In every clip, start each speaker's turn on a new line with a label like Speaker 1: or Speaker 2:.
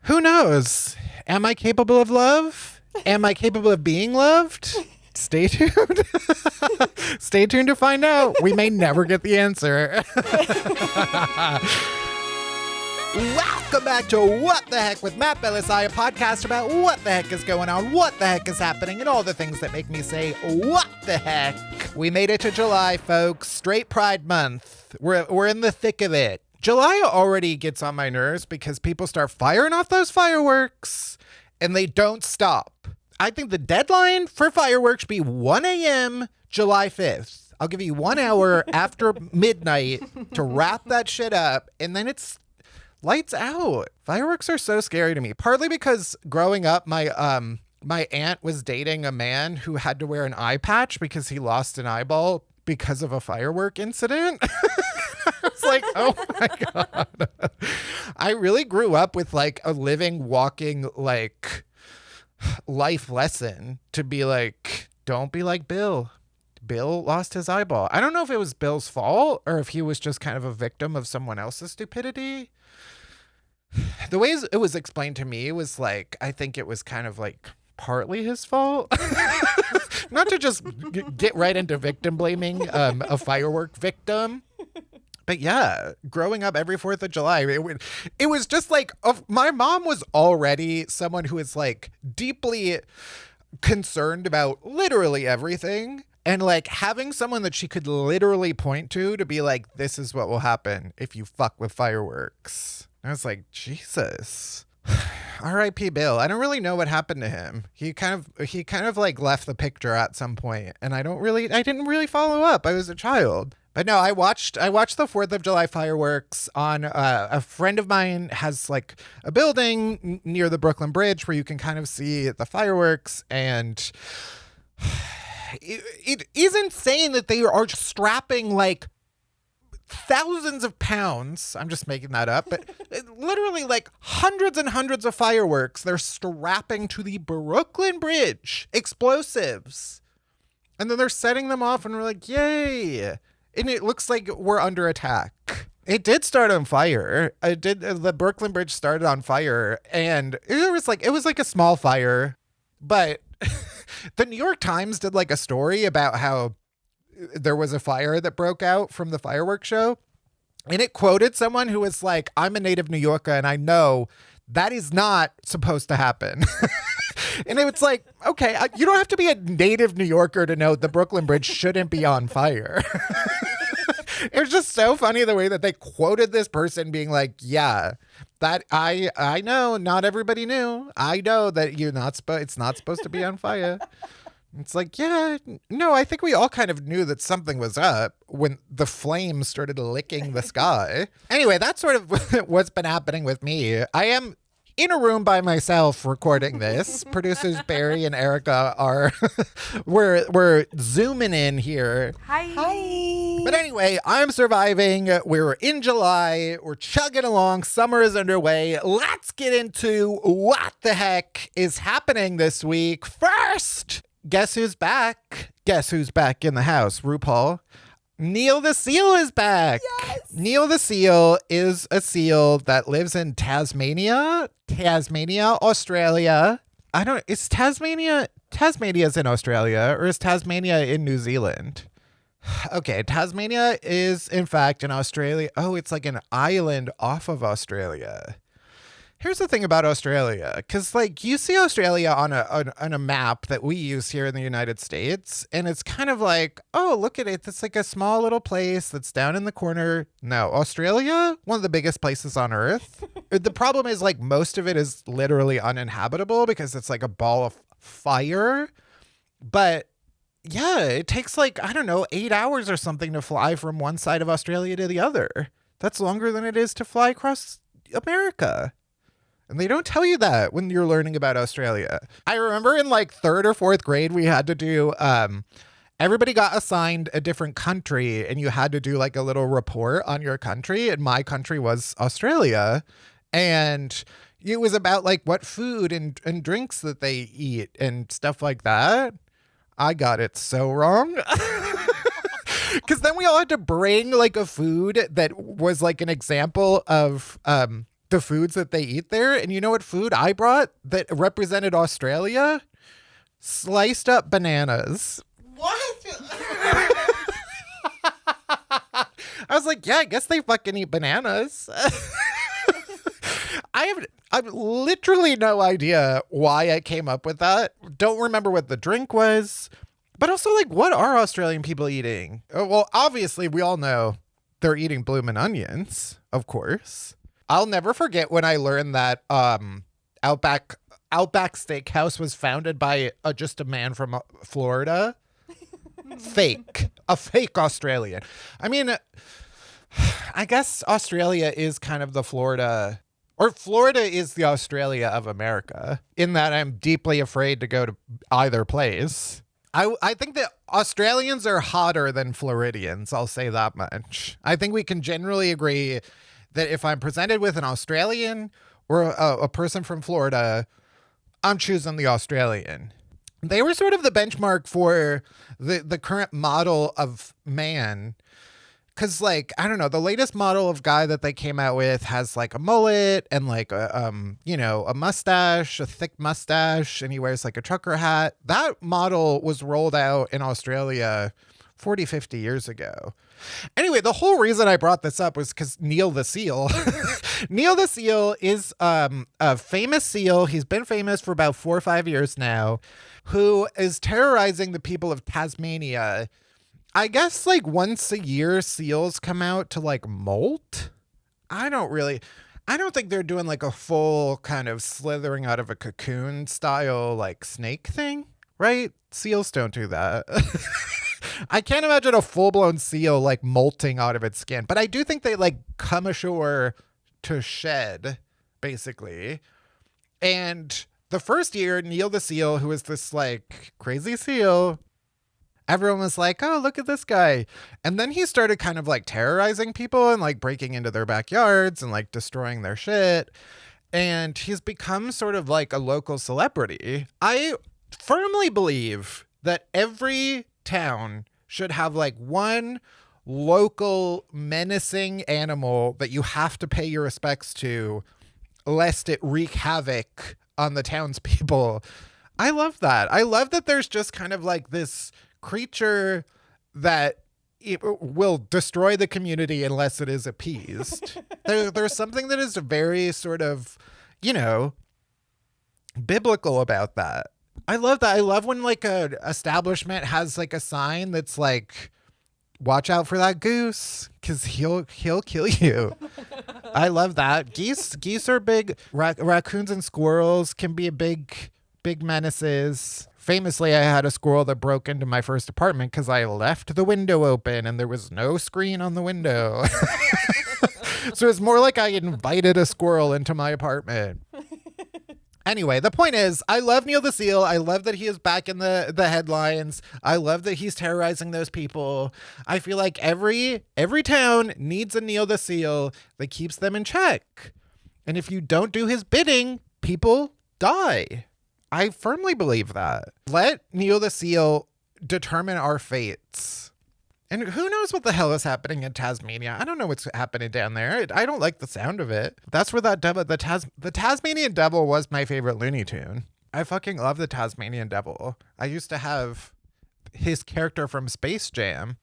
Speaker 1: Who knows? Am I capable of love? Am I capable of being loved? Stay tuned. Stay tuned to find out. We may never get the answer. Welcome back to What the Heck with Matt Bellassai, a podcast about what the heck is going on, what the heck is happening, and all the things that make me say, what the heck? We made it to July, folks. Straight Pride Month. We're in the thick of it. July already gets on my nerves because people start firing off those fireworks and they don't stop. I think the deadline for fireworks should be 1 a.m. July 5th. I'll give you 1 hour after midnight to wrap that shit up, and then it's lights out. Fireworks are so scary to me, partly because growing up, my aunt was dating a man who had to wear an eye patch because he lost an eyeball because of a firework incident. I was like, oh my God. I really grew up with like a living, walking, like life lesson to be like, don't be like Bill. Bill lost his eyeball. I don't know if it was Bill's fault or if he was just kind of a victim of someone else's stupidity. The way it was explained to me was like, I think it was kind of like partly his fault. Not to just get right into victim blaming a firework victim. But yeah, growing up every 4th of July, it was just like, my mom was already someone who is like deeply concerned about literally everything. And like having someone that she could literally point to be like, this is what will happen if you fuck with fireworks. I was like, Jesus. R.I.P. Bill. I don't really know what happened to him. He kind of like left the picture at some point, and I didn't really follow up. I was a child. But no, I watched the 4th of July fireworks on a friend of mine has like a building near the Brooklyn Bridge where you can kind of see the fireworks, and it is insane that they are strapping like thousands of pounds. I'm just making that up, but literally like hundreds and hundreds of fireworks they're strapping to the Brooklyn Bridge, explosives, and then they're setting them off, and we're like, yay. And it looks like we're under attack. It did start on fire. The Brooklyn Bridge started on fire, and it was like a small fire, but the New York Times did like a story about how there was a fire that broke out from the fireworks show, and it quoted someone who was like, I'm a native New Yorker and I know that is not supposed to happen. And it's like, okay, you don't have to be a native New Yorker to know the Brooklyn Bridge shouldn't be on fire. It was just so funny the way that they quoted this person being like, yeah, that I know not everybody knew. I know that it's not supposed to be on fire. It's like, yeah, no, I think we all kind of knew that something was up when the flames started licking the sky. Anyway, that's sort of what's been happening with me. I am in a room by myself recording this. Producers Barry and Erica are we're zooming in here.
Speaker 2: Hi.
Speaker 1: But anyway, I'm surviving. We're in July. We're chugging along. Summer is underway. Let's get into what the heck is happening this week. First, guess who's back? Guess who's back in the house? RuPaul. Neil the Seal is back.
Speaker 2: Yes.
Speaker 1: Neil the Seal is a seal that lives in Tasmania, Australia. Is Tasmania's in Australia, or is Tasmania in New Zealand? Okay, Tasmania is in fact in Australia. Oh, it's like an island off of Australia. Here's the thing about Australia, because like you see Australia on a map that we use here in the United States, and it's kind of like, oh, look at it. It's like a small little place that's down in the corner. No, Australia, one of the biggest places on Earth. The problem is like most of it is literally uninhabitable because it's like a ball of fire. But yeah, it takes like, I don't know, 8 hours or something to fly from one side of Australia to the other. That's longer than it is to fly across America. And they don't tell you that when you're learning about Australia. I remember in like 3rd or 4th grade, we had to do, everybody got assigned a different country and you had to do like a little report on your country. And my country was Australia. And it was about like what food and drinks that they eat and stuff like that. I got it so wrong. Because then we all had to bring like a food that was like an example of the foods that they eat there. And you know what food I brought that represented Australia? Sliced up bananas. What? I was like, yeah, I guess they fucking eat bananas. I've literally no idea why I came up with that. Don't remember what the drink was. But also, like, what are Australian people eating? Well, obviously, we all know they're eating bloomin' onions, of course. I'll never forget when I learned that Outback Steakhouse was founded by just a man from Florida. A fake Australian. I mean, I guess Australia is kind of the Florida, or Florida is the Australia of America, in that I'm deeply afraid to go to either place. I think that Australians are hotter than Floridians. I'll say that much. I think we can generally agree that if I'm presented with an Australian or a person from Florida, I'm choosing the Australian. They were sort of the benchmark for the current model of man. Because, like, I don't know, the latest model of guy that they came out with has, like, a mullet and, like, a mustache, a thick mustache, and he wears, like, a trucker hat. That model was rolled out in Australia 40, 50 years ago. Anyway, the whole reason I brought this up was because Neil the Seal. Neil the Seal is a famous seal. He's been famous for about 4 or 5 years now, who is terrorizing the people of Tasmania. I guess, like, once a year, seals come out to, like, molt. I don't think they're doing, like, a full kind of slithering out of a cocoon style, like, snake thing, right? Seals don't do that. I can't imagine a full-blown seal, like, molting out of its skin. But I do think they, like, come ashore to shed, basically. And the first year, Neil the Seal, who is this, like, crazy seal, everyone was like, oh, look at this guy. And then he started kind of, like, terrorizing people and, like, breaking into their backyards and, like, destroying their shit. And he's become sort of like a local celebrity. I firmly believe that every town should have, like, one local menacing animal that you have to pay your respects to, lest it wreak havoc on the townspeople. I love that. I love that there's just kind of like this creature that it will destroy the community unless it is appeased. There's something that is very sort of, biblical about that. I love that. I love when, like, a establishment has, like, a sign that's like, watch out for that goose, because he'll kill you. I love that. Geese are big. Raccoons and squirrels can be big menaces. Famously, I had a squirrel that broke into my first apartment because I left the window open and there was no screen on the window. So it's more like I invited a squirrel into my apartment. Anyway, the point is, I love Neil the Seal. I love that he is back in the headlines. I love that he's terrorizing those people. I feel like every town needs a Neil the Seal that keeps them in check. And if you don't do his bidding, people die. I firmly believe that. Let Neil the Seal determine our fates. And who knows what the hell is happening in Tasmania? I don't know what's happening down there. I don't like the sound of it. That's where that devil, the Tasmanian Devil was my favorite Looney Tune. I fucking love the Tasmanian Devil. I used to have his character from Space Jam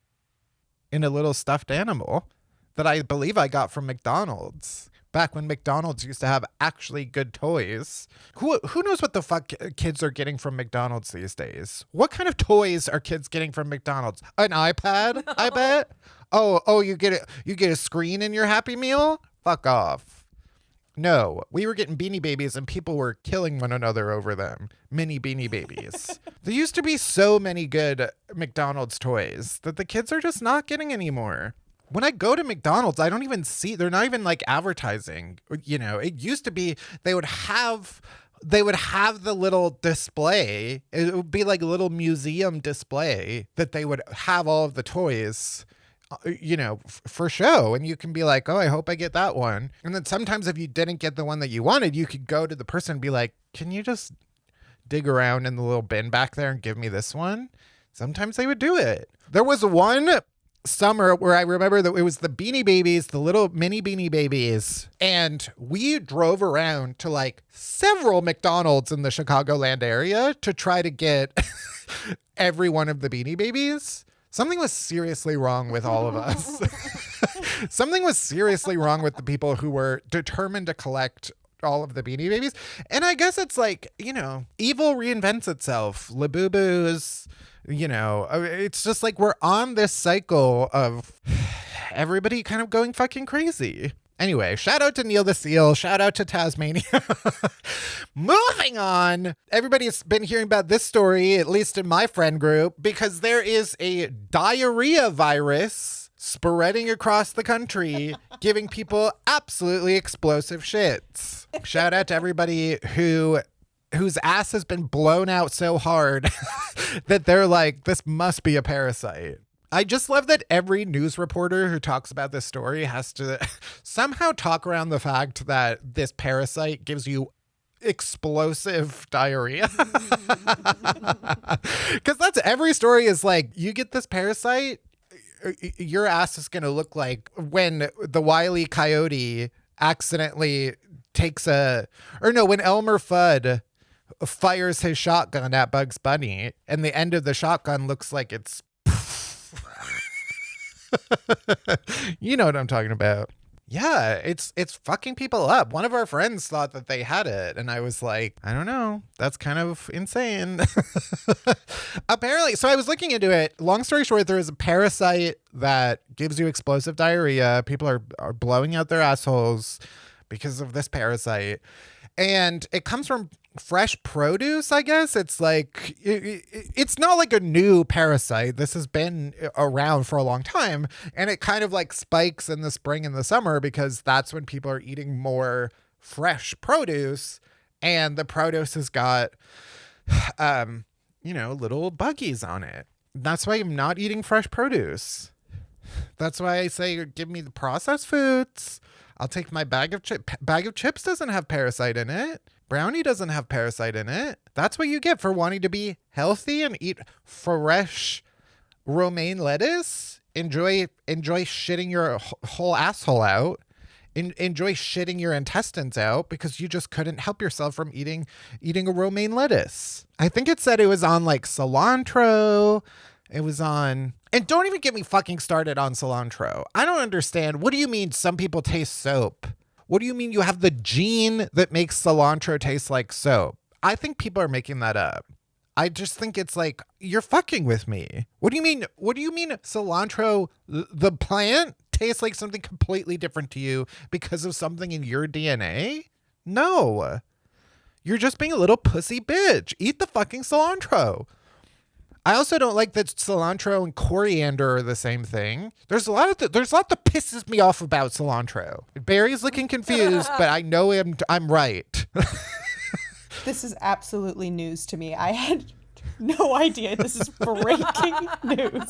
Speaker 1: in a little stuffed animal that I believe I got from McDonald's. Back when McDonald's used to have actually good toys. Who knows what the fuck kids are getting from McDonald's these days? What kind of toys are kids getting from McDonald's? An iPad, I bet? Oh, you get a screen in your Happy Meal? Fuck off. No, we were getting Beanie Babies and people were killing one another over them. Mini Beanie Babies. There used to be so many good McDonald's toys that the kids are just not getting anymore. When I go to McDonald's, I don't even see, they're not even like advertising. It used to be they would have the little display. It would be like a little museum display that they would have all of the toys, for show. And you can be like, oh, I hope I get that one. And then sometimes if you didn't get the one that you wanted, you could go to the person and be like, can you just dig around in the little bin back there and give me this one? Sometimes they would do it. There was one summer where I remember that it was the Beanie Babies, the little mini Beanie Babies. And we drove around to like several McDonald's in the Chicagoland area to try to get every one of the Beanie Babies. Something was seriously wrong with all of us. Something was seriously wrong with the people who were determined to collect all of the Beanie Babies. And I guess it's like, evil reinvents itself. Labubu's, it's just like we're on this cycle of everybody kind of going fucking crazy. Anyway, shout out to Neil the Seal. Shout out to Tasmania. Moving on. Everybody's been hearing about this story, at least in my friend group, because there is a diarrhea virus spreading across the country, giving people absolutely explosive shits. Shout out to everybody whose ass has been blown out so hard that they're like, this must be a parasite. I just love that every news reporter who talks about this story has to somehow talk around the fact that this parasite gives you explosive diarrhea. Because that's every story is like, you get this parasite, your ass is going to look like when the Wile E. Coyote accidentally when Elmer Fudd fires his shotgun at Bugs Bunny and the end of the shotgun looks like it's you know what I'm talking about. Yeah, it's fucking people up. One of our friends thought that they had it, and I was like, I don't know. That's kind of insane. Apparently, so I was looking into it. Long story short, there is a parasite that gives you explosive diarrhea. People are blowing out their assholes because of this parasite. And it comes from fresh produce, I guess. It's like, it's not like a new parasite. This has been around for a long time. And it kind of like spikes in the spring and the summer because that's when people are eating more fresh produce. And the produce has got, little buggies on it. That's why I'm not eating fresh produce. That's why I say, give me the processed foods. I'll take my bag of chips. Bag of chips doesn't have parasite in it. Brownie doesn't have parasite in it. That's what you get for wanting to be healthy and eat fresh romaine lettuce. Enjoy shitting your whole asshole out. Enjoy shitting your intestines out because you just couldn't help yourself from eating a romaine lettuce. I think it said it was on like cilantro. It was on... And don't even get me fucking started on cilantro. I don't understand. What do you mean some people taste soap? What do you mean you have the gene that makes cilantro taste like soap? I think people are making that up. I just think it's like, you're fucking with me. What do you mean cilantro, the plant, tastes like something completely different to you because of something in your DNA? No. You're just being a little pussy bitch. Eat the fucking cilantro. I also don't like that cilantro and coriander are the same thing. There's a lot that pisses me off about cilantro. Barry's looking confused, but I know I'm right.
Speaker 2: This is absolutely news to me. I had no idea this is breaking news.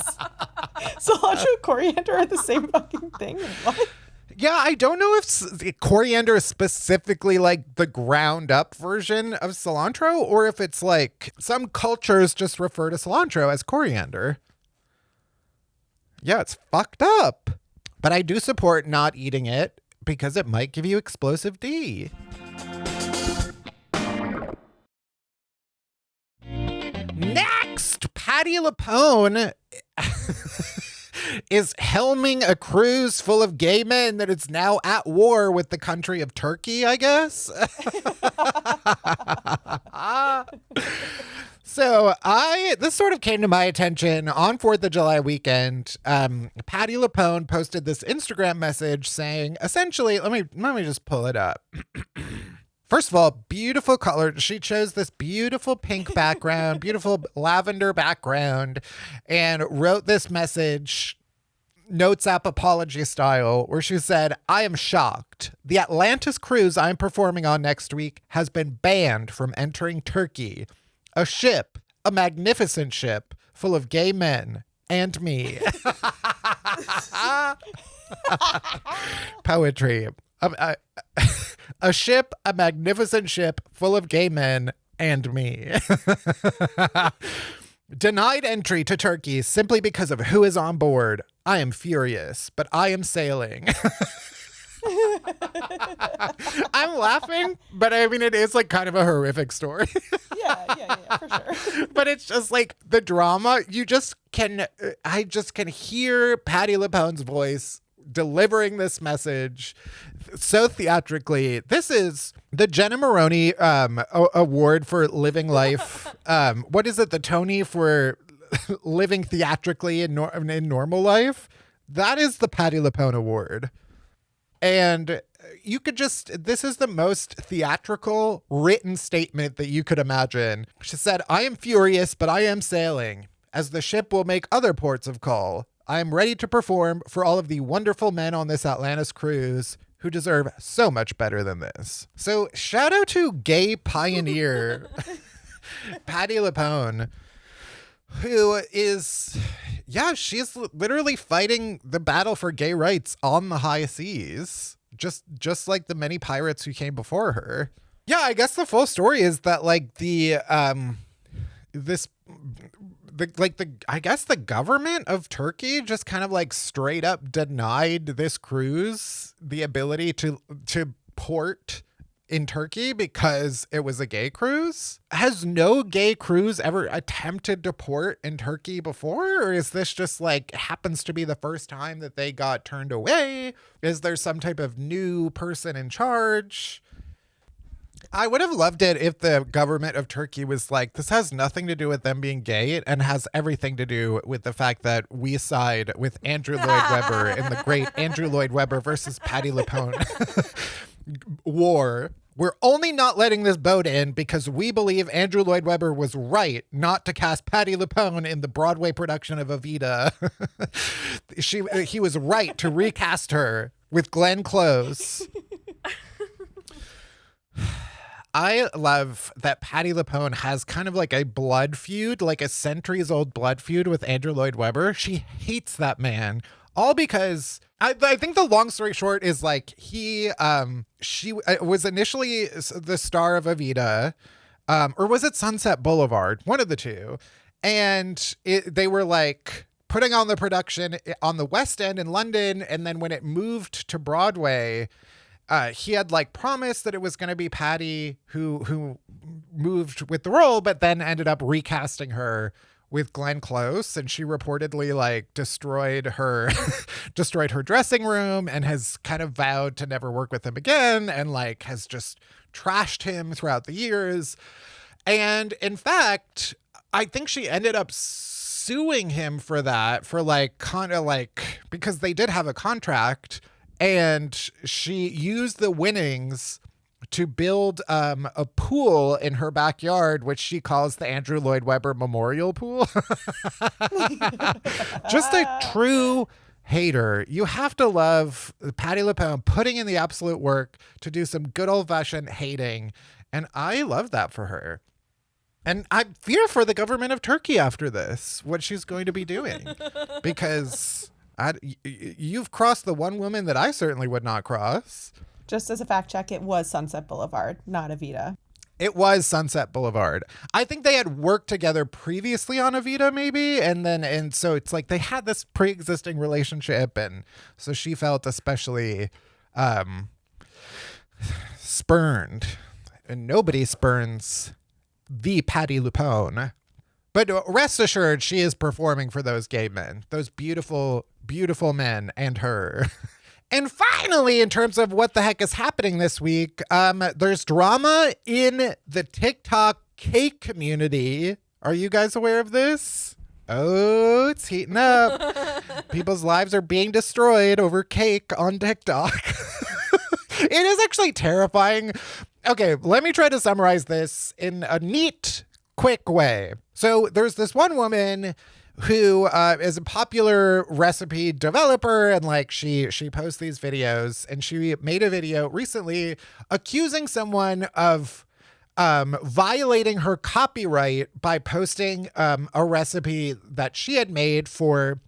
Speaker 2: Cilantro and coriander are the same fucking thing. What?
Speaker 1: Yeah, I don't know if coriander is specifically like the ground up version of cilantro or if it's like some cultures just refer to cilantro as coriander. Yeah, it's fucked up. But I do support not eating it because it might give you explosive D. Next, Patti LuPone is helming a cruise full of gay men that is now at war with the country of Turkey, I guess. So this sort of came to my attention on 4th of July weekend. Patti LuPone posted this Instagram message saying, essentially, let me just pull it up. First of all, beautiful color. She chose this beautiful pink background, beautiful lavender background, and wrote this message, Notes app apology style, where she said, I am shocked. The Atlantis cruise I'm performing on next week has been banned from entering Turkey. A ship, a magnificent ship, full of gay men and me. Poetry. A ship, a magnificent ship full of gay men and me. Denied entry to Turkey simply because of who is on board. I am furious, but I am sailing. I'm laughing, but I mean, it is like kind of a horrific story.
Speaker 2: Yeah, for sure.
Speaker 1: But it's just like the drama. I just can hear Patti LuPone's voice delivering this message so theatrically. This is the Jenna Maroney award for living life. What is it? The Tony for living theatrically in normal life. That is the Patti LuPone award. And you could this is the most theatrical written statement that you could imagine. She said, I am furious, but I am sailing, as the ship will make other ports of call. I am ready to perform for all of the wonderful men on this Atlantis cruise who deserve so much better than this. So shout out to gay pioneer Patti LuPone, who is, she's literally fighting the battle for gay rights on the high seas, just like the many pirates who came before her. Yeah, I guess the full story is that like I guess the government of Turkey just kind of like straight up denied this cruise the ability to port in Turkey because it was a gay cruise. Has no gay cruise ever attempted to port in Turkey before? Or is this just like happens to be the first time that they got turned away? Is there some type of new person in charge? I would have loved it if the government of Turkey was like, this has nothing to do with them being gay and has everything to do with the fact that we side with Andrew Lloyd Webber in the great Andrew Lloyd Webber versus Patti LuPone war. We're only not letting this boat in because we believe Andrew Lloyd Webber was right not to cast Patti LuPone in the Broadway production of Evita. He was right to recast her with Glenn Close. I love that Patti LuPone has kind of like a blood feud, like a centuries-old blood feud with Andrew Lloyd Webber. She hates that man, all because I think the long story short is like she was initially the star of Evita, or was it Sunset Boulevard? One of the two. And they were like putting on the production on the West End in London. And then when it moved to Broadway, he had like promised that it was going to be Patti who moved with the role, but then ended up recasting her with Glenn Close, and she reportedly like destroyed her dressing room and has kind of vowed to never work with him again, and like has just trashed him throughout the years. And in fact, I think she ended up suing him for that, for like kind of like because they did have a contract. And she used the winnings to build a pool in her backyard, which she calls the Andrew Lloyd Webber Memorial Pool. Just a true hater. You have to love Patti LuPone putting in the absolute work to do some good old-fashioned hating. And I love that for her. And I fear for the government of Turkey after this, what she's going to be doing. Because you've crossed the one woman that I certainly would not cross.
Speaker 2: Just as a fact check, it was Sunset Boulevard, not Evita.
Speaker 1: It was Sunset Boulevard. I think they had worked together previously on Evita, maybe. And so it's like they had this pre-existing relationship. And so she felt especially spurned. And nobody spurns the Patti LuPone. But rest assured, she is performing for those gay men, those beautiful, beautiful men and her. And finally, in terms of what the heck is happening this week, there's drama in the TikTok cake community. Are you guys aware of this? Oh, it's heating up. People's lives are being destroyed over cake on TikTok. It is actually terrifying. Okay, let me try to summarize this in a neat, quick way. So there's this one woman who is a popular recipe developer, and like she posts these videos, and she made a video recently accusing someone of violating her copyright by posting a recipe that she had made for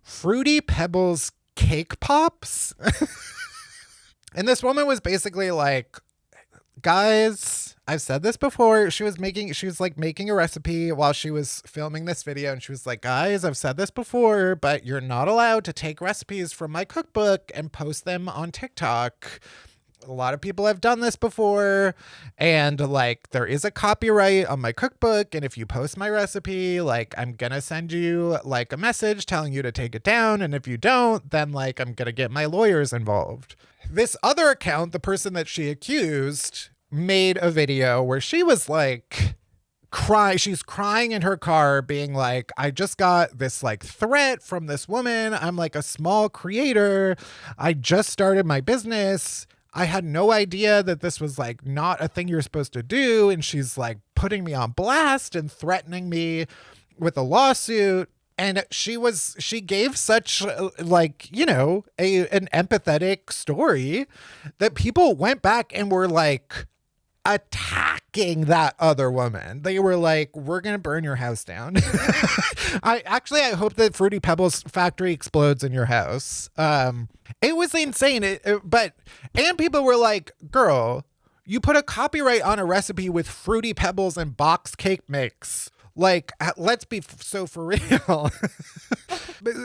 Speaker 1: Fruity Pebbles cake pops. And this woman was basically like, guys, I've said this before. She was like making a recipe while she was filming this video. And she was like, guys, I've said this before, but you're not allowed to take recipes from my cookbook and post them on TikTok. A lot of people have done this before. And like, there is a copyright on my cookbook. And if you post my recipe, like, I'm going to send you like a message telling you to take it down. And if you don't, then like, I'm going to get my lawyers involved. This other account, the person that she accused, made a video where she was like she's crying in her car being like, I just got this like threat from this woman. I'm like a small creator. I just started my business. I had no idea that this was like not a thing you're supposed to do. And she's like putting me on blast and threatening me with a lawsuit. And she gave such like, you know, an empathetic story that people went back and were like attacking that other woman. They were like, we're going to burn your house down. I hope that Fruity Pebbles factory explodes in your house. It was insane. And people were like, girl, you put a copyright on a recipe with Fruity Pebbles and boxed cake mix. Like, let's be so for real.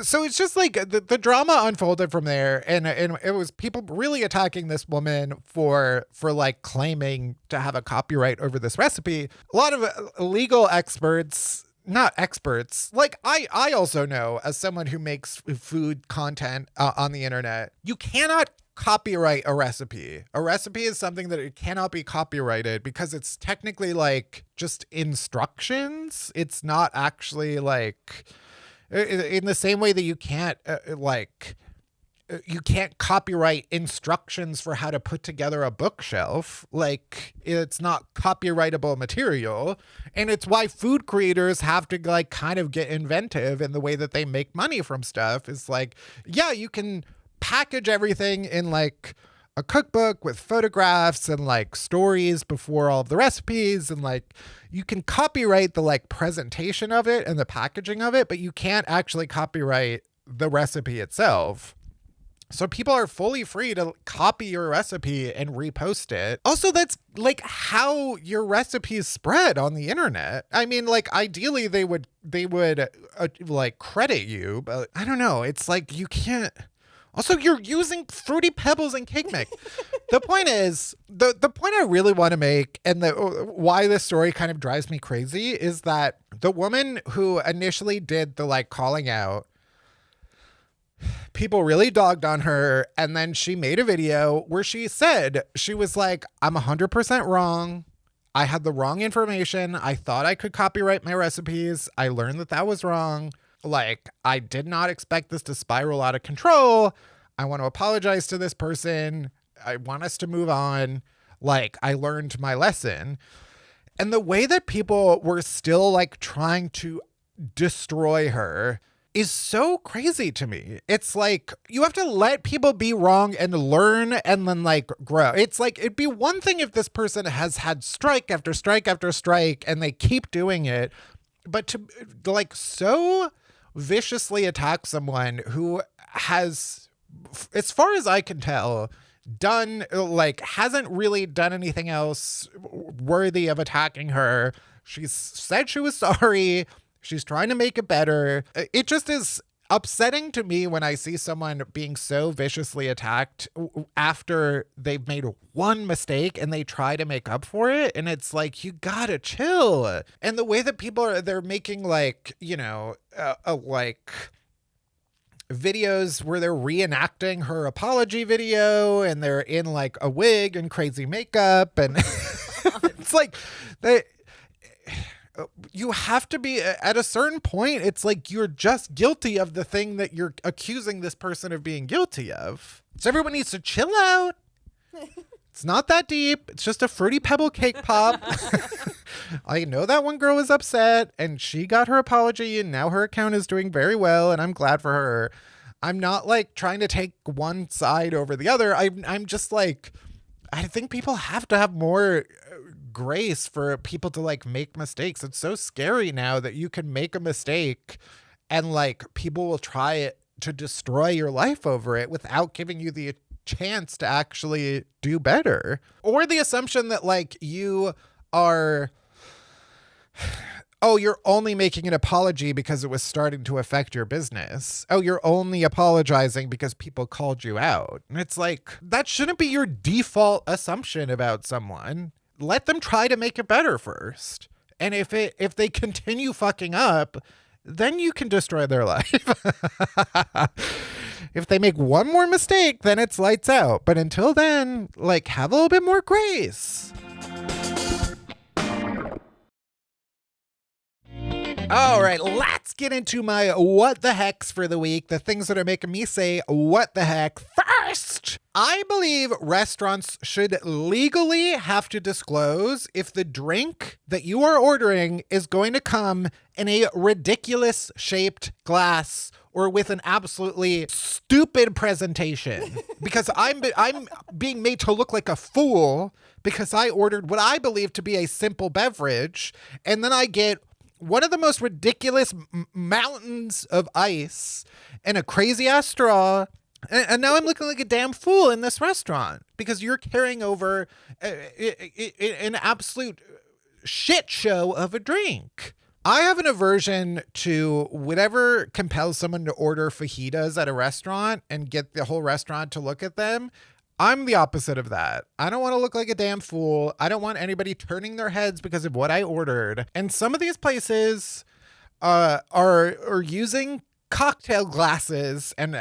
Speaker 1: So it's just like the drama unfolded from there. And it was people really attacking this woman for like claiming to have a copyright over this recipe. A lot of legal experts, not experts, like I also know as someone who makes food content on the internet, you cannot copyright a recipe. A recipe is something that it cannot be copyrighted because it's technically like just instructions. It's not actually like in the same way that you can't you can't copyright instructions for how to put together a bookshelf. Like, it's not copyrightable material. And it's why food creators have to like kind of get inventive in the way that they make money from stuff. Is like, yeah, you can package everything in like a cookbook with photographs and like stories before all of the recipes, and like you can copyright the like presentation of it and the packaging of it, but you can't actually copyright the recipe itself. So people are fully free to copy your recipe and repost it. Also, that's like how your recipes spread on the internet. I mean, like ideally they would like credit you, but I don't know. It's like you can't. Also, you're using Fruity Pebbles and cake mix. The point is, the point I really want to make, and why this story kind of drives me crazy, is that the woman who initially did the like calling out, people really dogged on her, and then she made a video where she said, she was like, I'm 100% wrong. I had the wrong information. I thought I could copyright my recipes. I learned that was wrong. Like, I did not expect this to spiral out of control. I want to apologize to this person. I want us to move on. Like, I learned my lesson. And the way that people were still like trying to destroy her is so crazy to me. It's like, you have to let people be wrong and learn and then like grow. It's like, it'd be one thing if this person has had strike after strike after strike and they keep doing it, but to like so viciously attack someone who has, as far as I can tell, hasn't really done anything else worthy of attacking her. She's said she was sorry. She's trying to make it better. It just is upsetting to me when I see someone being so viciously attacked after they've made one mistake and they try to make up for it. And it's like, you gotta chill. And the way that people they're making like, you know, like videos where they're reenacting her apology video and they're in like a wig and crazy makeup. And it's like, you have to be at a certain point. It's like you're just guilty of the thing that you're accusing this person of being guilty of. So everyone needs to chill out. It's not that deep. It's just a Fruity Pebble cake pop. I know that one girl was upset and she got her apology and now her account is doing very well and I'm glad for her. I'm not like trying to take one side over the other. I'm just like, I think people have to have more grace for people to like make mistakes. It's so scary now that you can make a mistake and like people will try it to destroy your life over it without giving you the chance to actually do better. Or the assumption that like you are, oh, you're only making an apology because it was starting to affect your business. Oh, you're only apologizing because people called you out. And it's like, that shouldn't be your default assumption about someone. Let them try to make it better first. And if they continue fucking up, then you can destroy their life. If they make one more mistake, then it's lights out. But until then, like, have a little bit more grace. All right, let's get into my what the hecks for the week. The things that are making me say what the heck. First, I believe restaurants should legally have to disclose if the drink that you are ordering is going to come in a ridiculous shaped glass or with an absolutely stupid presentation. Because I'm being made to look like a fool because I ordered what I believe to be a simple beverage, and then I get one of the most ridiculous mountains of ice and a crazy ass straw. And now I'm looking like a damn fool in this restaurant because you're carrying over an absolute shit show of a drink. I have an aversion to whatever compels someone to order fajitas at a restaurant and get the whole restaurant to look at them. I'm the opposite of that. I don't want to look like a damn fool. I don't want anybody turning their heads because of what I ordered. And some of these places are using cocktail glasses and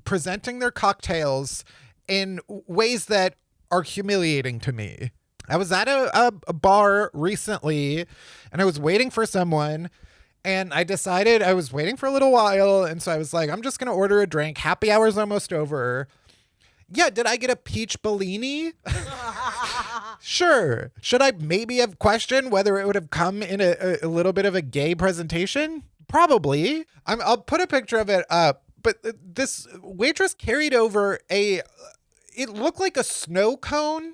Speaker 1: presenting their cocktails in ways that are humiliating to me. I was at a bar recently and I was waiting for someone, and I decided I was waiting for a little while. And so I was like, I'm just going to order a drink. Happy hour's almost over. Yeah, did I get a peach Bellini? Sure. Should I maybe have questioned whether it would have come in a little bit of a gay presentation? Probably. I'll put a picture of it up. But this waitress carried over it looked like a snow cone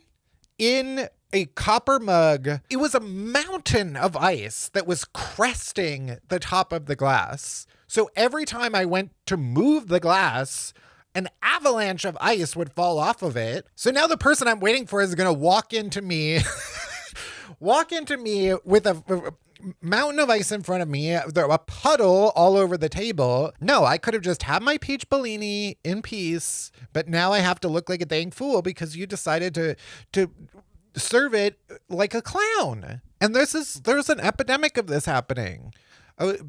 Speaker 1: in a copper mug. It was a mountain of ice that was cresting the top of the glass. So every time I went to move the glass, an avalanche of ice would fall off of it. So now the person I'm waiting for is going to walk into me with a mountain of ice in front of me, a puddle all over the table. No, I could have just had my peach Bellini in peace, but now I have to look like a dang fool because you decided to serve it like a clown. And there's an epidemic of this happening.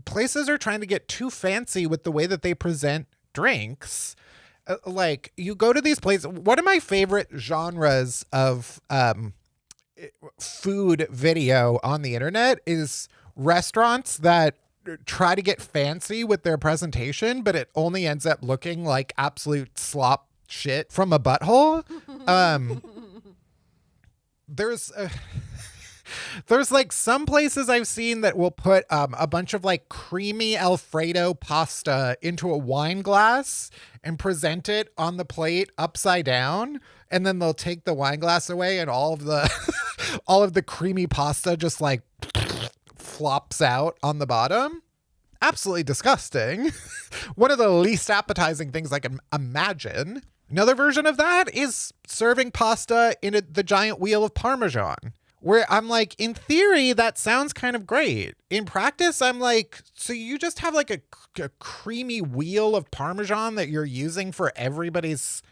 Speaker 1: Places are trying to get too fancy with the way that they present drinks. Like, you go to these places. One of my favorite genres of food video on the internet is restaurants that try to get fancy with their presentation, but it only ends up looking like absolute slop shit from a butthole. There's like some places I've seen that will put a bunch of like creamy Alfredo pasta into a wine glass and present it on the plate upside down. And then they'll take the wine glass away and all of the creamy pasta just like flops out on the bottom. Absolutely disgusting. One of the least appetizing things I can imagine. Another version of that is serving pasta in the giant wheel of Parmesan. Where I'm like, in theory, that sounds kind of great. In practice, I'm like, so you just have like a creamy wheel of Parmesan that you're using for everybody's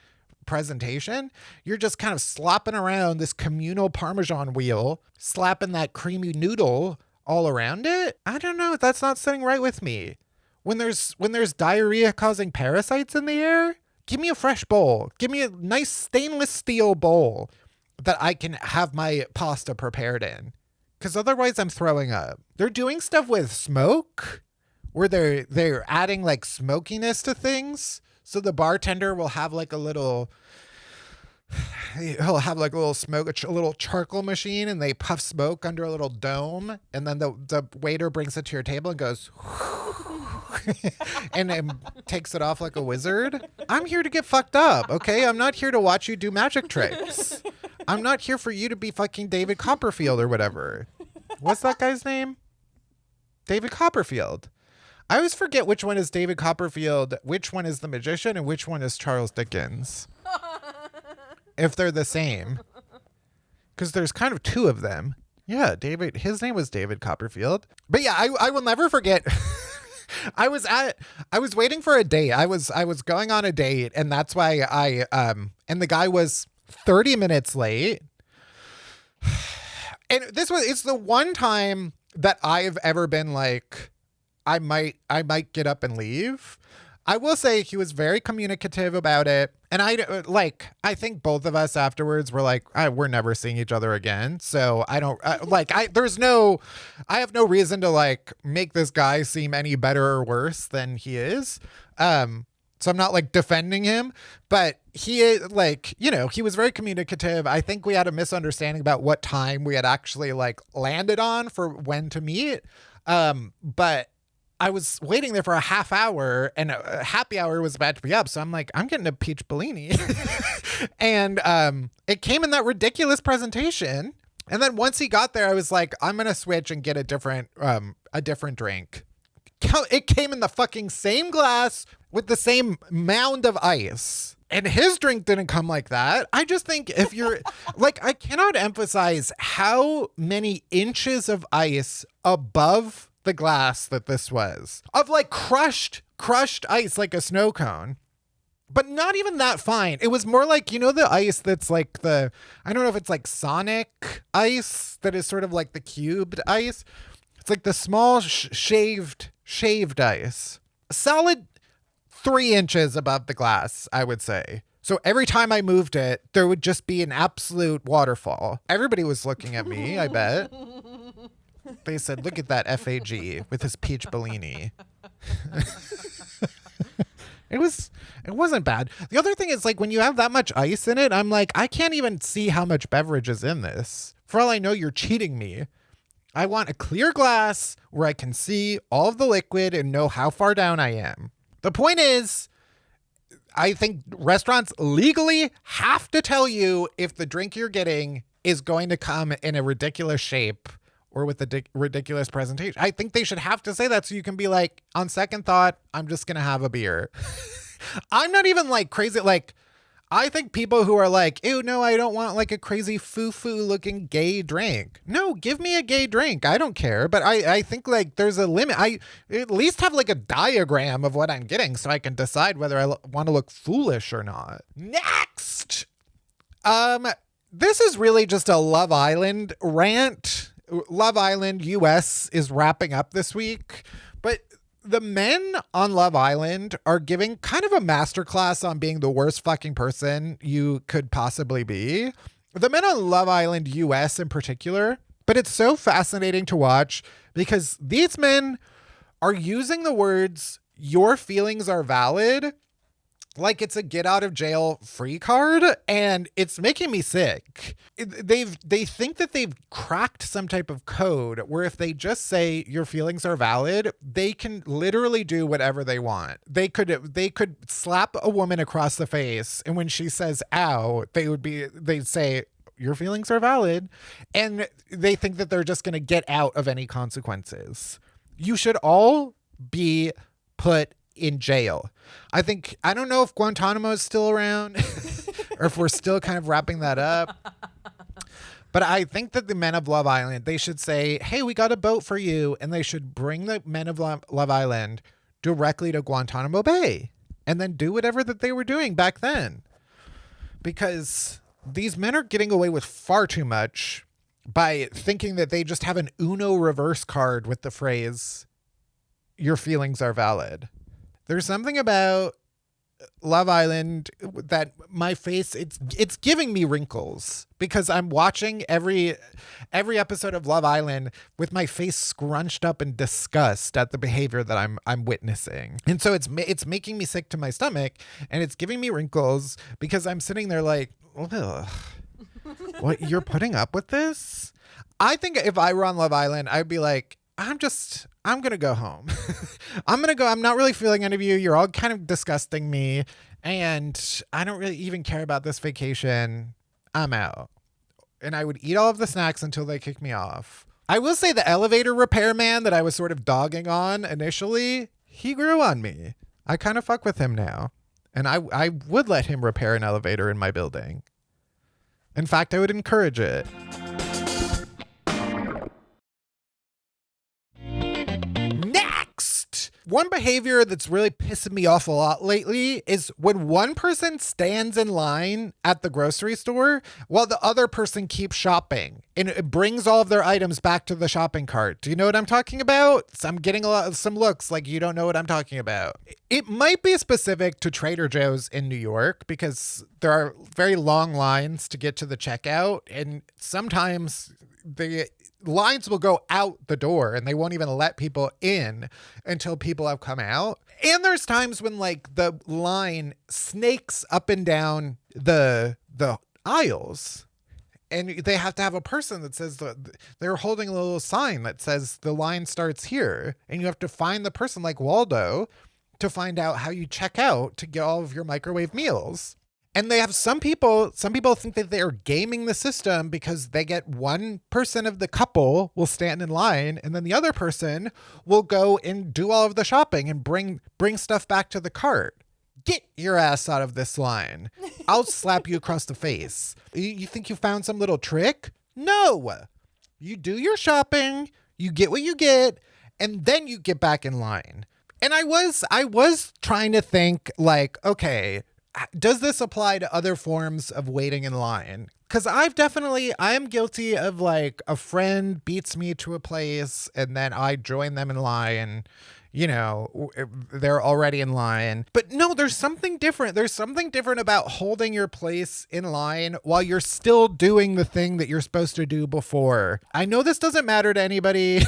Speaker 1: presentation? You're just kind of slopping around this communal Parmesan wheel, slapping that creamy noodle all around it? I don't know. That's not sitting right with me. When there's diarrhea causing parasites in the air, give me a fresh bowl. Give me a nice stainless steel bowl that I can have my pasta prepared in. Because otherwise I'm throwing up. They're doing stuff with smoke where they're adding like smokiness to things. So the bartender will have like a little smoke, a little charcoal machine, and they puff smoke under a little dome. And then the waiter brings it to your table and goes and it takes it off like a wizard. I'm here to get fucked up, okay? I'm not here to watch you do magic tricks. I'm not here for you to be fucking David Copperfield or whatever. What's that guy's name? David Copperfield. I always forget which one is David Copperfield, which one is the magician, and which one is Charles Dickens. If they're the same. Because there's kind of two of them. Yeah, David. His name was David Copperfield. But yeah, I will never forget. I was waiting for a date. I was going on a date, and that's why and the guy was 30 minutes late. And it's the one time that I've ever been like, I might get up and leave. I will say he was very communicative about it. And I think both of us afterwards were like, we're never seeing each other again. So I have no reason to like make this guy seem any better or worse than he is. So I'm not like defending him, but he is like, he was very communicative. I think we had a misunderstanding about what time we had actually like landed on for when to meet. But I was waiting there for a half hour and a happy hour was about to be up. So I'm like, I'm getting a peach Bellini. And it came in that ridiculous presentation. And then once he got there, I was like, I'm going to switch and get a different drink. It came in the fucking same glass with the same mound of ice. And his drink didn't come like that. I just think if you're like, I cannot emphasize how many inches of ice above the glass that this was of like crushed ice, like a snow cone, but not even that fine. It was more like, the ice that's like I don't know if it's like Sonic ice that is sort of like the cubed ice. It's like the small shaved ice, solid 3 inches above the glass, I would say. So every time I moved it, there would just be an absolute waterfall. Everybody was looking at me, I bet. They said, look at that FAG with his peach Bellini. It wasn't bad. The other thing is, like, when you have that much ice in it, I'm like, I can't even see how much beverage is in this. For all I know, you're cheating me. I want a clear glass where I can see all of the liquid and know how far down I am. The point is, I think restaurants legally have to tell you if the drink you're getting is going to come in a ridiculous shape or with a ridiculous presentation. I think they should have to say that so you can be like, on second thought, I'm just going to have a beer. I'm not even like crazy. Like, I think people who are like, ew, no, I don't want like a crazy foo-foo looking gay drink. No, give me a gay drink. I don't care. But I think like there's a limit. I at least have like a diagram of what I'm getting so I can decide whether I want to look foolish or not. Next. This is really just a Love Island rant. Love Island US is wrapping up this week, but the men on Love Island are giving kind of a masterclass on being the worst fucking person you could possibly be. The men on Love Island US in particular, but it's so fascinating to watch because these men are using the words, your feelings are valid, like it's a get out of jail free card, and it's making me sick. They think that they've cracked some type of code where if they just say your feelings are valid, they can literally do whatever they want. They could slap a woman across the face, and when she says ow, they'd say your feelings are valid, and they think that they're just going to get out of any consequences. You should all be put in jail. I don't know if Guantanamo is still around or if we're still kind of wrapping that up. But I think that the men of Love Island, they should say, hey, we got a boat for you. And they should bring the men of Love Island directly to Guantanamo Bay and then do whatever that they were doing back then. Because these men are getting away with far too much by thinking that they just have an Uno reverse card with the phrase, your feelings are valid. There's something about Love Island that my face, it's giving me wrinkles because I'm watching every episode of Love Island with my face scrunched up in disgust at the behavior that I'm witnessing. And so it's making me sick to my stomach and it's giving me wrinkles because I'm sitting there like, ugh, what, you're putting up with this? I think if I were on Love Island, I'd be like, I'm going to go home. I'm not really feeling any of you. You're all kind of disgusting me. And I don't really even care about this vacation. I'm out. And I would eat all of the snacks until they kick me off. I will say the elevator repairman that I was sort of dogging on initially, he grew on me. I kind of fuck with him now. And I would let him repair an elevator in my building. In fact, I would encourage it. One behavior that's really pissing me off a lot lately is when one person stands in line at the grocery store while the other person keeps shopping and it brings all of their items back to the shopping cart. Do you know what I'm talking about? So I'm getting some looks like you don't know what I'm talking about. It might be specific to Trader Joe's in New York because there are very long lines to get to the checkout, and sometimes the lines will go out the door and they won't even let people in until people have come out. And there's times when like the line snakes up and down the aisles, and they have to have a person that says they're holding a little sign that says the line starts here, and you have to find the person like Waldo to find out how you check out to get all of your microwave meals. And they have some people think that they're gaming the system because they get one person of the couple will stand in line and then the other person will go and do all of the shopping and bring stuff back to the cart. Get your ass out of this line. I'll slap you across the face. You think you found some little trick? No. You do your shopping, you get what you get, and then you get back in line. And I was trying to think like, okay, does this apply to other forms of waiting in line? Because I am guilty of like a friend beats me to a place and then I join them in line. You know, they're already in line. But no, there's something different. There's something different about holding your place in line while you're still doing the thing that you're supposed to do before. I know this doesn't matter to anybody.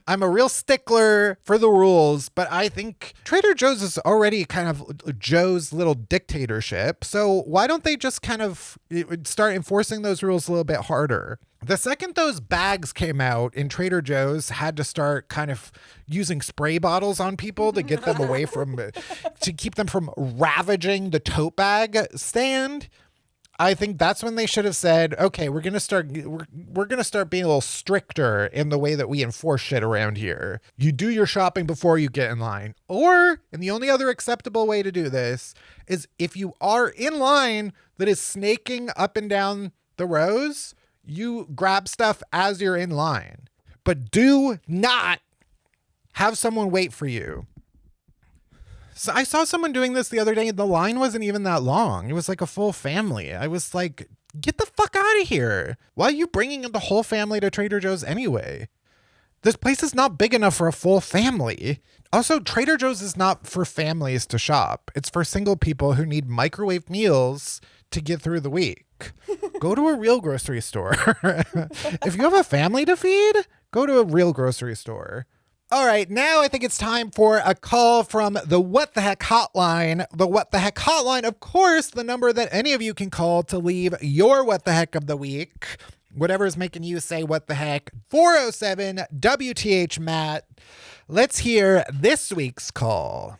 Speaker 1: I'm a real stickler for the rules, but I think Trader Joe's is already kind of Joe's little dictatorship. So why don't they just kind of start enforcing those rules a little bit harder? The second those bags came out in Trader Joe's had to start kind of using spray bottles on people to get them away from, to keep them from ravaging the tote bag stand. I think that's when they should have said, okay, we're going to start being a little stricter in the way that we enforce shit around here. You do your shopping before you get in line. And the only other acceptable way to do this is if you are in line that is snaking up and down the rows, you grab stuff as you're in line. But do not have someone wait for you. So I saw someone doing this the other day and the line wasn't even that long. It was like a full family. I was like, get the fuck out of here. Why are you bringing the whole family to Trader Joe's anyway? This place is not big enough for a full family. Also, Trader Joe's is not for families to shop. It's for single people who need microwave meals to get through the week. Go to a real grocery store. If you have a family to feed, go to a real grocery store. All right, now I think it's time for a call from the What the Heck hotline. The What the Heck hotline, of course, the number that any of you can call to leave your What the Heck of the week. Whatever is making you say what the heck. 407 WTH Matt. Let's hear this week's call.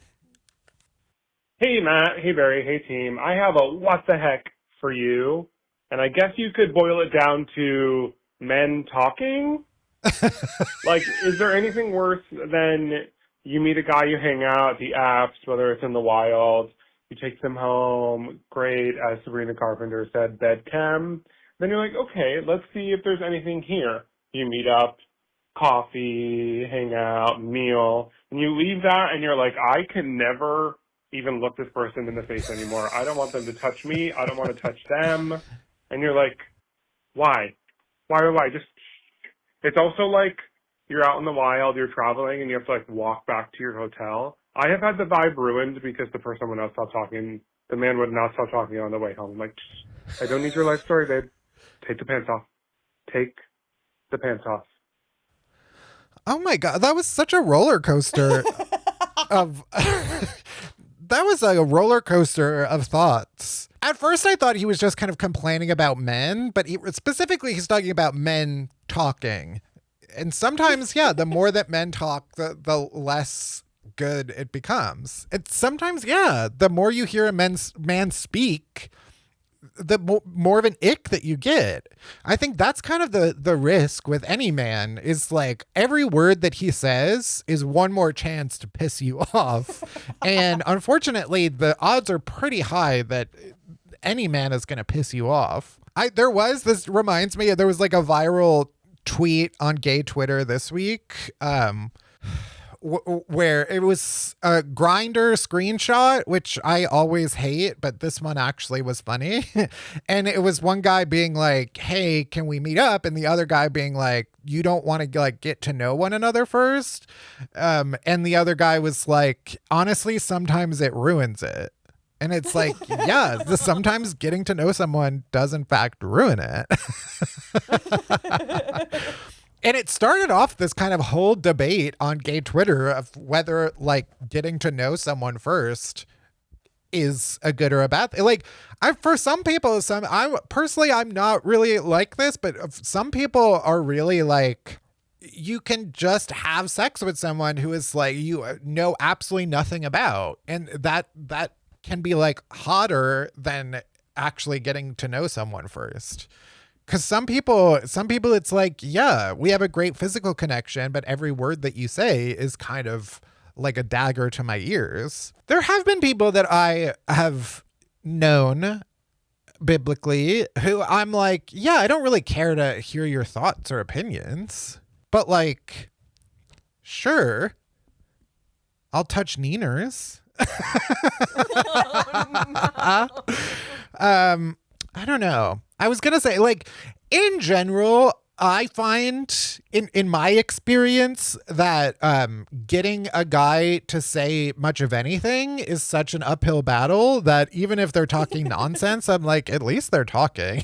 Speaker 3: Hey, Matt. Hey, Barry. Hey, team. I have a what the heck for you. And I guess you could boil it down to men talking. Like, is there anything worse than you meet a guy, you hang out at the apps, whether it's in the wild, you take them home, great, as Sabrina Carpenter said, bed cam. Then you're like, okay, let's see if there's anything here. You meet up, coffee, hang out, meal, and you leave that and you're like, I can never even look this person in the face anymore. I don't want them to touch me. I don't want to touch them. And you're like, why? Why? Just, it's also like you're out in the wild, you're traveling, and you have to like walk back to your hotel. I have had the vibe ruined because the person would not stop talking. The man would not stop talking on the way home. I'm like, I don't need your life story, babe. Take the pants off. Take the pants off.
Speaker 1: Oh my God, that was such a roller coaster of that was a roller coaster of thoughts. At first I thought he was just kind of complaining about men, but specifically he's talking about men talking. And sometimes, yeah, the more that men talk, the less good it becomes. It's sometimes, yeah, the more you hear a man speak, the more of an ick that you get. I think that's kind of the risk with any man is like every word that he says is one more chance to piss you off. And unfortunately, the odds are pretty high that any man is going to piss you off. This reminds me, there was like a viral tweet on gay Twitter this week, where it was a Grinder screenshot, which I always hate, but this one actually was funny. And it was one guy being like, hey, can we meet up? And the other guy being like, you don't want to like get to know one another first. And the other guy was like, honestly, sometimes it ruins it. And it's like, yeah, sometimes getting to know someone does in fact ruin it. And it started off this kind of whole debate on gay Twitter of whether like getting to know someone first is a good or a bad thing. Like for some people, I'm not really like this, but some people are really like, you can just have sex with someone who is like, you know absolutely nothing about. And that can be like hotter than actually getting to know someone first. Because some people, it's like, yeah, we have a great physical connection, but every word that you say is kind of like a dagger to my ears. There have been people that I have known biblically who I'm like, yeah, I don't really care to hear your thoughts or opinions, but like, sure, I'll touch Nieners. I don't know. I was going to say, like, in general, I find in my experience that getting a guy to say much of anything is such an uphill battle that even if they're talking nonsense, I'm like, at least they're talking.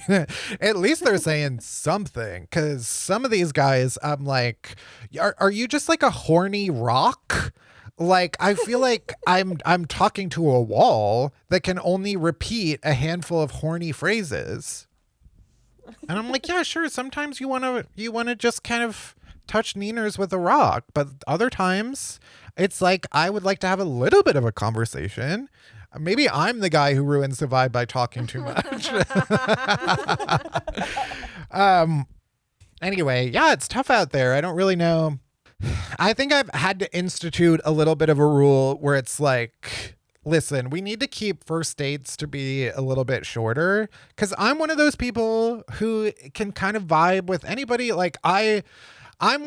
Speaker 1: At least they're saying something. Because some of these guys, I'm like, are you just like a horny rock? Like, I feel like I'm talking to a wall that can only repeat a handful of horny phrases. And I'm like, yeah, sure. Sometimes you want to just kind of touch Nieners with a rock. But other times it's like, I would like to have a little bit of a conversation. Maybe I'm the guy who ruins the vibe by talking too much. Anyway, yeah, it's tough out there. I don't really know. I think I've had to institute a little bit of a rule where it's like, listen, we need to keep first dates to be a little bit shorter, because I'm one of those people who can kind of vibe with anybody. Like I'm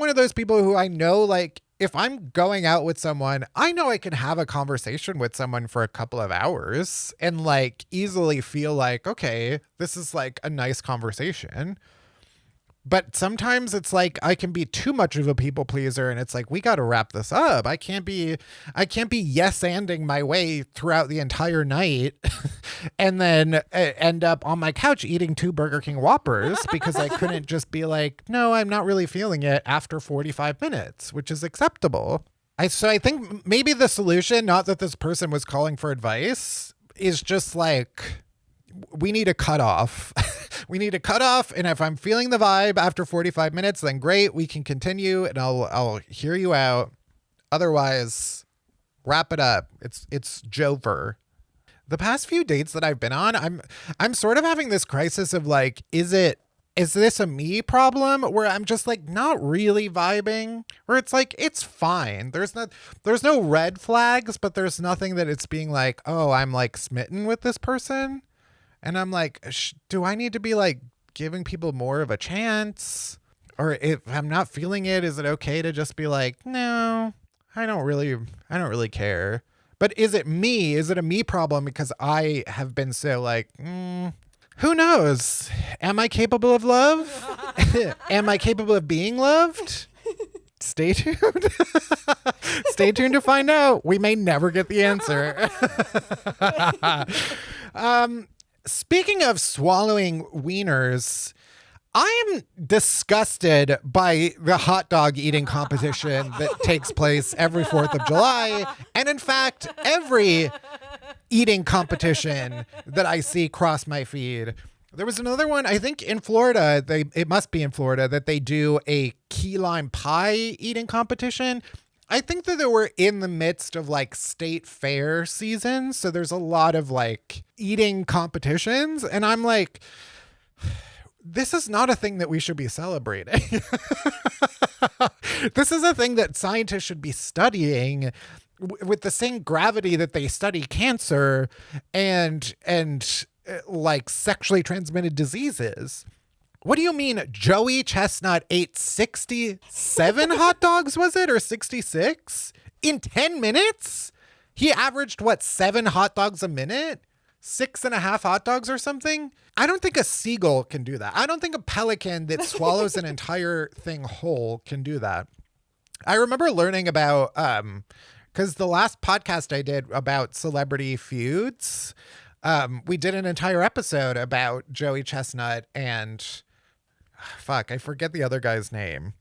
Speaker 1: one of those people who I know, like, if I'm going out with someone, I know I can have a conversation with someone for a couple of hours and like easily feel like, okay, this is like a nice conversation. But sometimes it's like I can be too much of a people pleaser, and it's like, we got to wrap this up. I can't be yes-anding my way throughout the entire night and then end up on my couch eating 2 Burger King Whoppers because I couldn't just be like, no, I'm not really feeling it after 45 minutes, which is acceptable. So I think maybe the solution, not that this person was calling for advice, is just like, we need a cutoff. We need a cutoff, and if I'm feeling the vibe after 45 minutes, then great, we can continue, and I'll hear you out. Otherwise, wrap it up. It's Jover. The past few dates that I've been on, I'm sort of having this crisis of like, is this a me problem where I'm just like not really vibing? Where it's like, it's fine. There's no red flags, but there's nothing that it's being like, oh, I'm like smitten with this person. And I'm like, do I need to be like giving people more of a chance? Or if I'm not feeling it, is it okay to just be like, no, I don't really care. But is it me? Is it a me problem because I have been so like, who knows? Am I capable of love? Am I capable of being loved? Stay tuned. Stay tuned to find out. We may never get the answer. Speaking of swallowing wieners, I am disgusted by the hot dog eating competition that takes place every 4th of July. And in fact, every eating competition that I see cross my feed. There was another one, I think in Florida, it must be in Florida, that they do a key lime pie eating competition. I think that they were in the midst of like state fair season. So there's a lot of like eating competitions. And I'm like, this is not a thing that we should be celebrating. This is a thing that scientists should be studying with the same gravity that they study cancer and like sexually transmitted diseases. What do you mean Joey Chestnut ate 67 hot dogs, was it? Or 66? In 10 minutes? He averaged, what, 7 hot dogs a minute? 6.5 hot dogs or something? I don't think a seagull can do that. I don't think a pelican that swallows an entire thing whole can do that. I remember learning about, because the last podcast I did about celebrity feuds, we did an entire episode about Joey Chestnut and, I forget the other guy's name.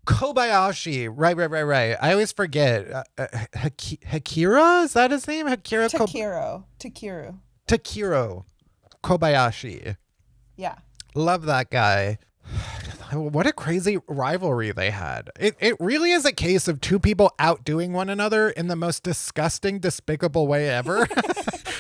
Speaker 1: Kobayashi. Right. I always forget. Hakira? Is that his name? Takiro Kobayashi.
Speaker 2: Yeah.
Speaker 1: Love that guy. What a crazy rivalry they had. It really is a case of two people outdoing one another in the most disgusting, despicable way ever.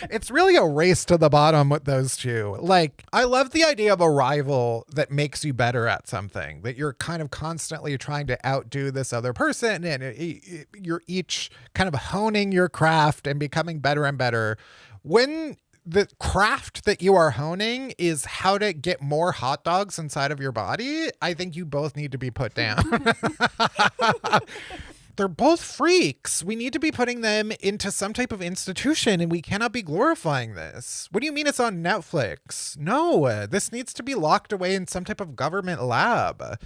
Speaker 1: It's really a race to the bottom with those two. Like, I love the idea of a rival that makes you better at something, that you're kind of constantly trying to outdo this other person, and you're each kind of honing your craft and becoming better and better. When the craft that you are honing is how to get more hot dogs inside of your body, I think you both need to be put down. They're both freaks. We need to be putting them into some type of institution, and we cannot be glorifying this. What do you mean it's on Netflix? No, this needs to be locked away in some type of government lab.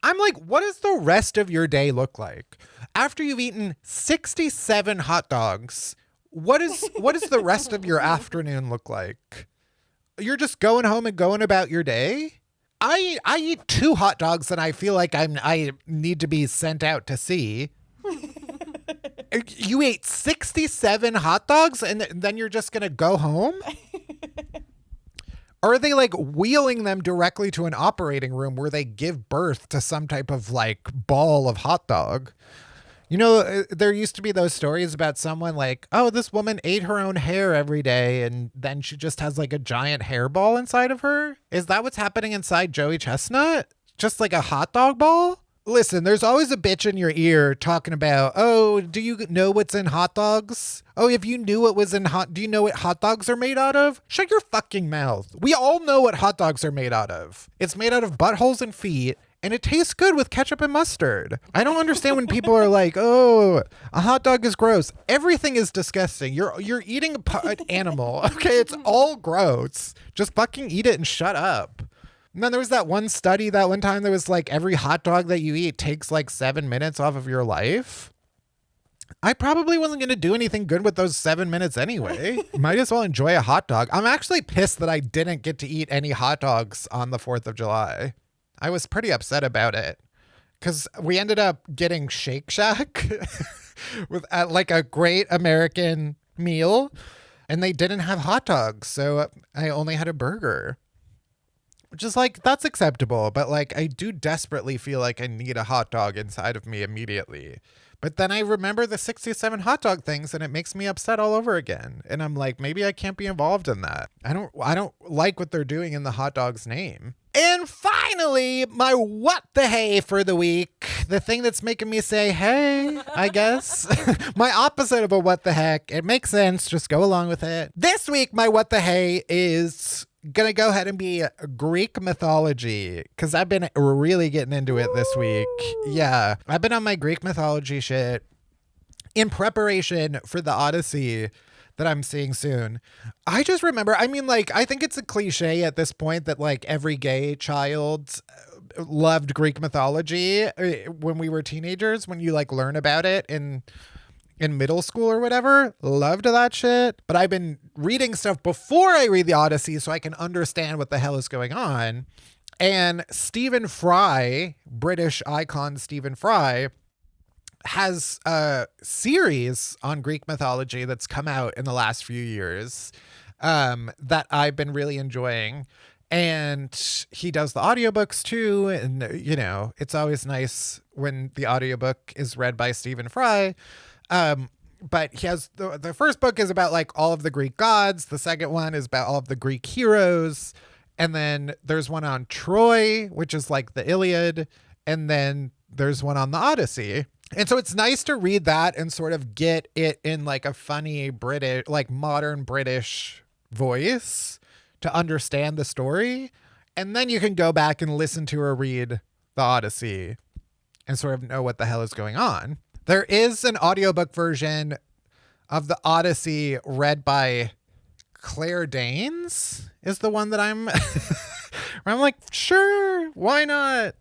Speaker 1: I'm like, what does the rest of your day look like? After you've eaten 67 hot dogs, what does the rest of your afternoon look like? You're just going home and going about your day? I eat 2 hot dogs and I feel like I need to be sent out to sea. You ate 67 hot dogs and then you're just going to go home? Or are they like wheeling them directly to an operating room where they give birth to some type of like ball of hot dog? You know, there used to be those stories about someone like, oh, this woman ate her own hair every day and then she just has like a giant hairball inside of her. Is that what's happening inside Joey Chestnut? Just like a hot dog ball? Listen, there's always a bitch in your ear talking about, oh, do you know what's in hot dogs? Oh, if you knew what was in do you know what hot dogs are made out of? Shut your fucking mouth. We all know what hot dogs are made out of. It's made out of buttholes and feet. And it tastes good with ketchup and mustard. I don't understand when people are like, oh, a hot dog is gross. Everything is disgusting. You're eating an animal. Okay, it's all gross. Just fucking eat it and shut up. And then there was that one study that one time that was like every hot dog that you eat takes like 7 minutes off of your life. I probably wasn't going to do anything good with those 7 minutes anyway. Might as well enjoy a hot dog. I'm actually pissed that I didn't get to eat any hot dogs on the 4th of July. I was pretty upset about it because we ended up getting Shake Shack with like a great American meal and they didn't have hot dogs. So I only had a burger, which is like, that's acceptable. But like, I do desperately feel like I need a hot dog inside of me immediately. But then I remember the 67 hot dog things and it makes me upset all over again. And I'm like, maybe I can't be involved in that. I don't like what they're doing in the hot dog's name. And finally, my what the hey for the week. The thing that's making me say, hey, I guess. My opposite of a what the heck. It makes sense. Just go along with it. This week, my what the hey is going to go ahead and be Greek mythology because I've been really getting into it this week. Yeah, I've been on my Greek mythology shit in preparation for the Odyssey that I'm seeing soon. I just remember, I mean, like, I think it's a cliche at this point that like every gay child loved Greek mythology when we were teenagers, when you like learn about it in middle school or whatever. Loved that shit. But I've been reading stuff before I read the Odyssey so I can understand what the hell is going on. And Stephen Fry, British icon Stephen Fry, has a series on Greek mythology that's come out in the last few years that I've been really enjoying. And he does the audiobooks too. And, you know, it's always nice when the audiobook is read by Stephen Fry. But he has the first book is about like all of the Greek gods. The second one is about all of the Greek heroes. And then there's one on Troy, which is like the Iliad. And then there's one on the Odyssey. And so it's nice to read that and sort of get it in like a funny British, like modern British voice to understand the story. And then you can go back and listen to her read the Odyssey and sort of know what the hell is going on. There is an audiobook version of the Odyssey read by Claire Danes is the one that I'm like, sure, why not?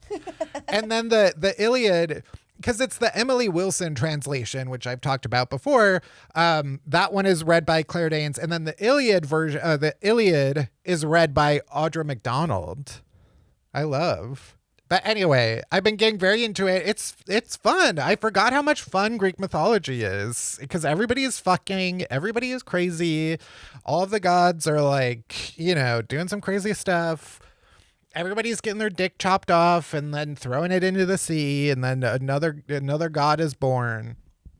Speaker 1: And then the Iliad, because it's the Emily Wilson translation, which I've talked about before. That one is read by Claire Danes. And then the Iliad version, the Iliad is read by Audra McDonald. I love. But anyway, I've been getting very into it. It's fun. I forgot how much fun Greek mythology is because everybody is fucking, everybody is crazy. All of the gods are like, you know, doing some crazy stuff. Everybody's getting their dick chopped off and then throwing it into the sea, and then another god is born.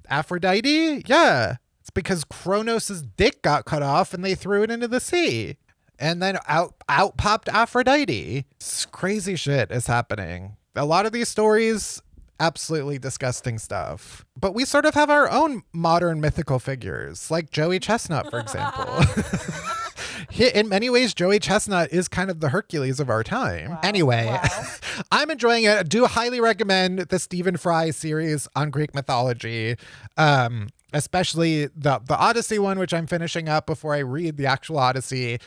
Speaker 1: Aphrodite? Yeah. It's because Kronos' dick got cut off and they threw it into the sea. And then out popped Aphrodite. Crazy shit is happening. A lot of these stories, absolutely disgusting stuff. But we sort of have our own modern mythical figures, like Joey Chestnut, for example. In many ways, Joey Chestnut is kind of the Hercules of our time. Wow. Anyway, wow. I'm enjoying it. I do highly recommend the Stephen Fry series on Greek mythology, especially the Odyssey one, which I'm finishing up before I read the actual Odyssey,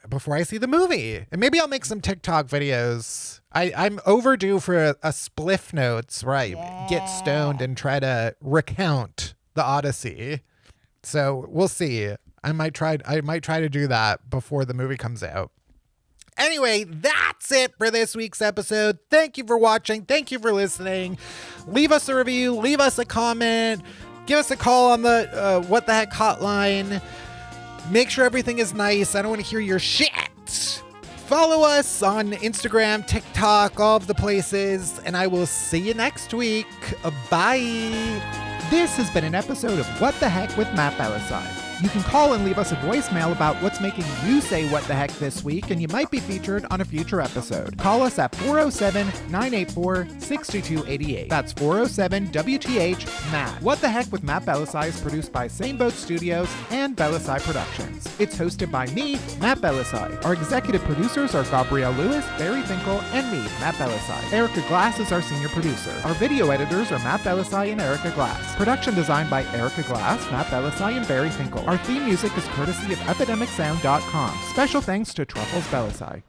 Speaker 1: before I see the movie. And maybe I'll make some TikTok videos. I'm overdue for a Spliff Notes where I get stoned and try to recount the Odyssey. So we'll see. I might try to do that before the movie comes out. Anyway, that's it for this week's episode. Thank you for watching. Thank you for listening. Leave us a review. Leave us a comment. Give us a call on the What the Heck hotline. Make sure everything is nice. I don't want to hear your shit. Follow us on Instagram, TikTok, all of the places, and I will see you next week. Bye. This has been an episode of What the Heck with Matt Bellassai. You can call and leave us a voicemail about what's making you say what the heck this week, and you might be featured on a future episode. Call us at 407-984-62288. That's 407-WTH-MATT. What the Heck with Matt Bellassai is produced by Same Boat Studios and Bellassai Productions. It's hosted by me, Matt Bellassai. Our executive producers are Gabrielle Lewis, Barry Finkel, and me, Matt Bellassai. Erica Glass is our senior producer. Our video editors are Matt Bellassai and Erica Glass. Production designed by Erica Glass, Matt Bellassai, and Barry Finkel. Our theme music is courtesy of EpidemicSound.com. Special thanks to Truffles Bellassai.